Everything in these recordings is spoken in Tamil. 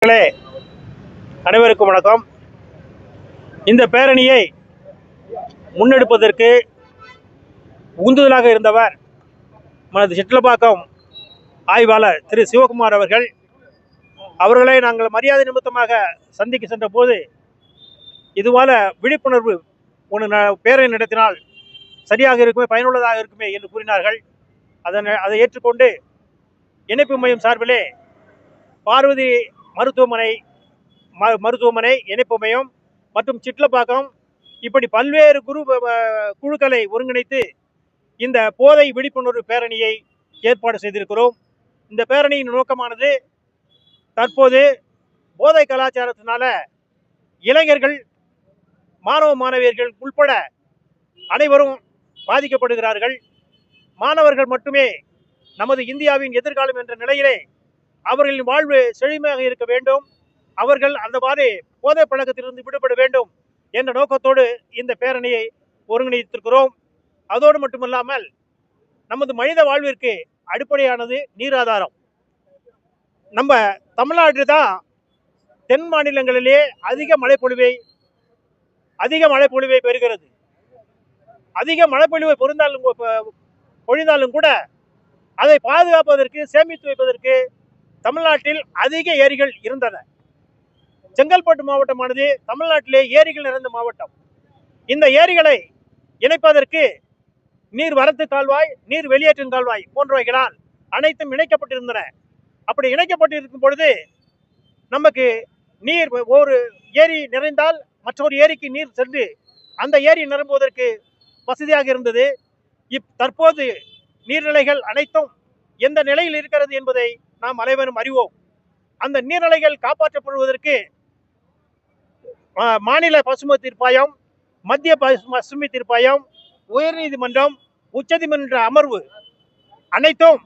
அனைவருக்கும் வணக்கம். இந்த பேரணியை முன்னெடுப்பதற்கு உந்துதலாக இருந்தவர் நமது சிட்லப்பாக்கம் ஆய்வாளர் திரு சிவகுமார் அவர்கள். அவர்களை நாங்கள் மரியாதை நிமித்தமாக சந்திக்க சென்ற போது இதுபோல விழிப்புணர்வு பேரணி நடத்தினால் சரியாக இருக்குமே, பயனுள்ளதாக இருக்குமே என்று கூறினார்கள். அதை ஏற்றுக்கொண்டு இணைப்பு மையம் சார்பிலே பார்வதி மருத்துவமனை இணைப்பு மையம் மற்றும் சிட்லப்பாக்கம் இப்படி பல்வேறு குழுக்களை ஒருங்கிணைத்து இந்த போதை விழிப்புணர்வு பேரணியை ஏற்பாடு செய்திருக்கிறோம். இந்த பேரணியின் நோக்கமானது தற்போது போதை கலாச்சாரத்தினால இளைஞர்கள், மாணவ மாணவியர்கள் உட்பட அனைவரும் பாதிக்கப்படுகிறார்கள். மாணவர்கள் மட்டுமே நமது இந்தியாவின் எதிர்காலம் என்ற நிலையிலே அவர்களின் வாழ்வு செழுமையாக இருக்க வேண்டும், அவர்கள் அந்த மாதிரி போதை பழக்கத்திலிருந்து விடுபட வேண்டும் என்ற நோக்கத்தோடு இந்த பேரணியை ஒருங்கிணைத்திருக்கிறோம். அதோடு மட்டுமல்லாமல் நமது மனித வாழ்விற்கு அடிப்படையானது நீர் ஆதாரம். நம்ம தமிழ்நாடு தான் தென் மாநிலங்களிலே அதிக மழைப்பொழிவை பெறுகிறது. அதிக மழைப்பொழிவை பொழிந்தாலும் கூட அதை பாதுகாப்பதற்கு, சேமித்து வைப்பதற்கு தமிழ்நாட்டில் அதிக ஏரிகள் இருந்தன. செங்கல்பட்டு மாவட்டமானது தமிழ்நாட்டிலே ஏரிகள் நிறைந்த மாவட்டம். இந்த ஏரிகளை இணைப்பதற்கு நீர் வரத்து கால்வாய், நீர் வெளியேற்றும் கால்வாய் போன்றவைகளால் அனைத்தும் இணைக்கப்பட்டிருந்தன. அப்படி இணைக்கப்பட்டிருக்கும் பொழுது நமக்கு நீர், ஒரு ஏரி நிறைந்தால் மற்றொரு ஏரிக்கு நீர் சென்று அந்த ஏரி நிரம்புவதற்கு வசதியாக இருந்தது. தற்போது நீர்நிலைகள் அனைத்தும் எந்த நிலையில் இருக்கிறது என்பதை நாம் அனைவரும் அறிவோம். அந்த நீர்நிலைகள் காப்பாற்றப்படுவதற்கு மாநில பசுமை தீர்ப்பாயம், மத்திய பசுமை தீர்ப்பாயம், உயர்நீதிமன்றம், உச்சநீதிமன்ற அமர்வு அனைத்தும்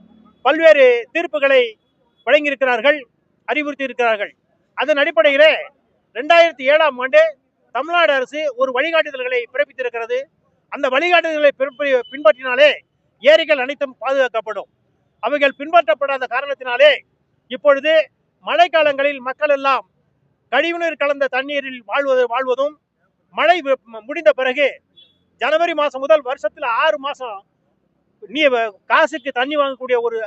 பல்வேறு தீர்ப்புகளை வழங்கியிருக்கிறார்கள், அறிவுறுத்தி இருக்கிறார்கள். அதன் அடிப்படையிலே 2007ஆம் ஆண்டு தமிழ்நாடு அரசு ஒரு வழிகாட்டுதல்களை பிறப்பித்திருக்கிறது. அந்த வழிகாட்டுதல்களை பின்பற்றினாலே ஏரிகள் அனைத்தும் பாதுகாக்கப்படும். அவைகள் பின்பற்றப்படாத காரணத்தினாலே இப்பொழுது மழைக்காலங்களில் மக்கள் எல்லாம் கழிவுநீர் கலந்த தண்ணீரில் வாழ்வதும், மழை முடிந்த பிறகு ஜனவரி மாதம் முதல் வருஷத்தில் 6 மாதம் காசுக்கு தண்ணி வாங்கக்கூடிய ஒரு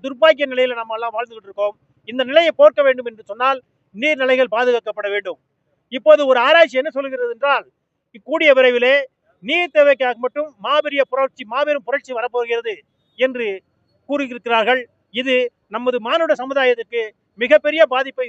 துர்பாக்கிய நிலையில் நம்ம எல்லாம் வாழ்ந்துகிட்டு இருக்கோம். இந்த நிலையை போக்க வேண்டும் என்று சொன்னால் நீர்நிலைகள் பாதுகாக்கப்பட வேண்டும். இப்போது ஒரு ஆராய்ச்சி என்ன சொல்கிறது என்றால், கூடிய விரைவிலே நீர் தேவைக்காக மட்டும் மாபெரும் புரட்சி வரப்போகிறது என்று கூறியிருக்கிறார்கள். இது நமது மானுட சமுதாயத்திற்கு மிகப்பெரிய பாதிப்பை